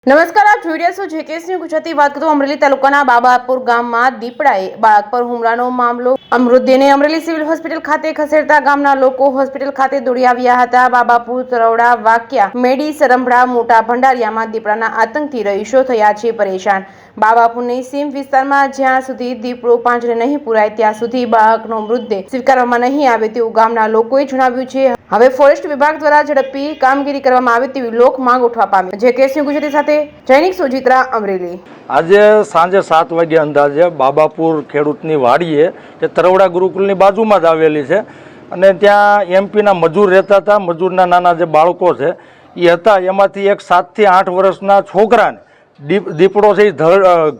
નમસ્કાર, આપ જોઈ રહ્યા છો જેકેએસ ન્યૂઝ ગુજરાતી। વાત કરું અમરેલી તાલુકાના બાબાપુર ગામમાં દીપડાએ બાળક પર હુમલાનો મામલો। મૃતદેહને અમરેલી સિવિલ હોસ્પિટલ ખાતે ખસેડતા ગામના લોકો હોસ્પિટલ ખાતે દોડી આવ્યા હતા। બાબાપુર, તરવડા, વાકિયા, મેડી, સરંભડા, મોટા ભંડારિયામાં દીપડાના આતંકથી રહીશો થયા છે પરેશાન। બાબાપુરની સીમ વિસ્તારમાં જ્યાં સુધી દીપડો પાંજરે નહીં પુરાય ત્યાં સુધી બાળકનો મૃતદેહ સ્વીકારવામાં નહીં આવે તેવું ગામના લોકોએ જણાવ્યું છે। હવે ફોરેસ્ટ વિભાગ દ્વારા ઝડપી કામગીરી કરવામાં આવે તેવી લોક માંગ ઉઠવા પામી। જેકેએસ ન્યૂઝ ગુજરાતી સાથે જૈનિક સુજિત્રા, અમરેલી। આજે સાંજે 7 વાગે અંદાજે બાબાપુર ખેડૂતની વાડીએ જે તરવડા ગુરુકુલની બાજુમાં જ આવેલી છે અને ત્યાં એમપીના મજૂર રહેતા હતા। મજૂરના નાના જે બાળકો છે એ હતા, એમાંથી એક 7 થી 8 વર્ષના છોકરાને દીપડો છે એ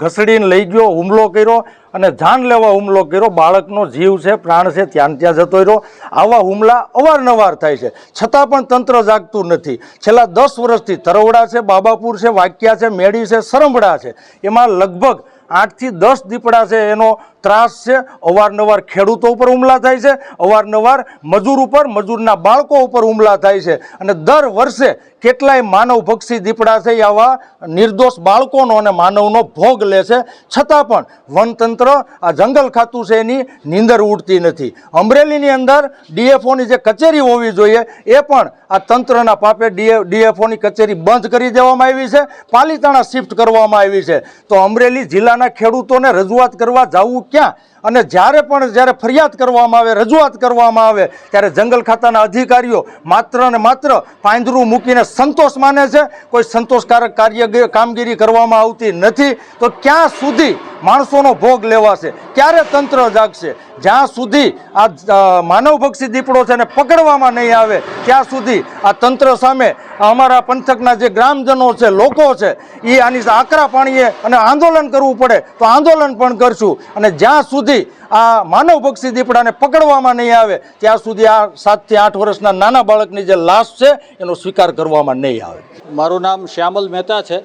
ઘસડીને લઈ ગયો, હુમલો કર્યો અને જાન લેવા હુમલો કર્યો। બાળકનો જીવ છે, પ્રાણ છે, ત્યાં જતો રહ્યો। આવા હુમલા અવારનવાર થાય છે, છતાં પણ તંત્ર જાગતું નથી। છેલ્લા 10 વર્ષથી તરવડા છે, બાબાપુર છે, વાકિયા છે, મેડી છે, સરંભડા છે, એમાં લગભગ 8 થી 10 દીપડા છે એનો ત્રાસ છે। અવારનવાર ખેડૂતો ઉપર હુમલા થાય છે, અવારનવાર મજૂર ઉપર, મજૂરના બાળકો ઉપર હુમલા થાય છે અને દર વર્ષે કેટલાય માનવભક્ષી દીપડા છે આવા નિર્દોષ બાળકોનો અને માનવનો ભોગ લે છે, છતાં પણ વનતંત્ર, આ જંગલ ખાતું છે એની નીંદર ઉડતી નથી। અમરેલીની અંદર ડીએફઓની જે કચેરી હોવી જોઈએ એ પણ આ તંત્રના પાપે ડીએફઓની કચેરી બંધ કરી દેવામાં આવી છે, પાલીતાણા શિફ્ટ કરવામાં આવી છે। તો અમરેલી જિલ્લાના ખેડૂતોને રજૂઆત કરવા જવું ક્યાં? અને જ્યારે ફરિયાદ કરવામાં આવે, રજૂઆત કરવામાં આવે ત્યારે જંગલ ખાતાના અધિકારીઓ માત્ર ને માત્ર પાંજરું મૂકીને સંતોષ માને છે, કોઈ સંતોષકારક કામગીરી કરવામાં આવતી નથી। તો ક્યાં સુધી માણસોનો ભોગ લેવાશે? ક્યારે તંત્ર જાગશે? જ્યાં સુધી આ માનવભક્ષી દીપડો છે એને પકડવામાં નહીં આવે ત્યાં સુધી આ તંત્ર સામે અમારા પંથકના જે ગ્રામજનો છે, લોકો છે, એ આની આકરા પાણીએ અને આંદોલન કરવું પડે તો આંદોલન પણ કરશું। અને જ્યાં સુધી આ માનવભક્ષી દીપડાને પકડવામાં નહીં આવે ત્યાં સુધી આ 7 થી 8 વર્ષના નાના બાળકની જે લાશ છે એનો સ્વીકાર કરવામાં નહીં આવે। મારું નામ શ્યામલ મહેતા છે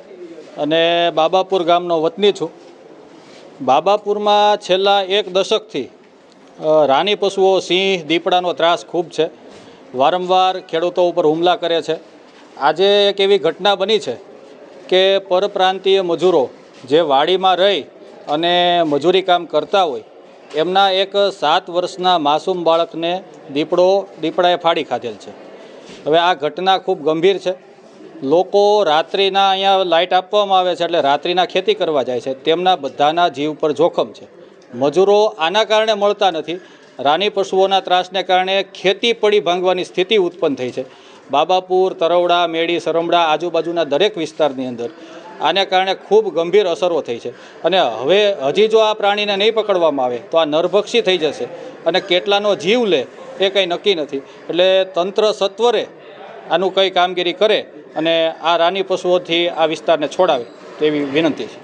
અને બાબાપુર ગામનો વતની છું। બાબાપુરમાં છેલ્લા 1 દશકથી રાની પશુઓ, સિંહ, દીપડાનો ત્રાસ ખૂબ છે। વારંવાર ખેડૂતો ઉપર હુમલા કરે છે। આજે એક એવી ઘટના બની છે કે પરપ્રાંતીય મજૂરો જે વાડીમાં રહી અને મજૂરી કામ કરતા હોય એમના એક 7 વર્ષના માસૂમ બાળકને દીપડાએ ફાડી ખાધેલ છે। હવે આ ઘટના ખૂબ ગંભીર છે। લોકો રાત્રિના અહીંયા લાઇટ આપવામાં આવે છે એટલે રાત્રિના ખેતી કરવા જાય છે, તેમના બધાના જીવ પર જોખમ છે। મજૂરો આના કારણે મળતા નથી, રાની પશુઓના ત્રાસને કારણે ખેતી પડી ભાંગવાની સ્થિતિ ઉત્પન્ન થઈ છે। બાબાપુર, તરવડા, મેડી, સરંભડા આજુબાજુના દરેક વિસ્તારની અંદર આને કારણે ખૂબ ગંભીર અસરો થઈ છે અને હવે હજી જો આ પ્રાણીને નહીં પકડવામાં આવે તો આ નરભક્ષી થઈ જશે અને કેટલાનો જીવ લે એ કંઈ નક્કી નથી। એટલે તંત્ર સત્વરે આનું કંઈ કામગીરી કરે અને આ રાની પશુઓથી આ વિસ્તારને છોડાવે તેવી વિનંતી છે।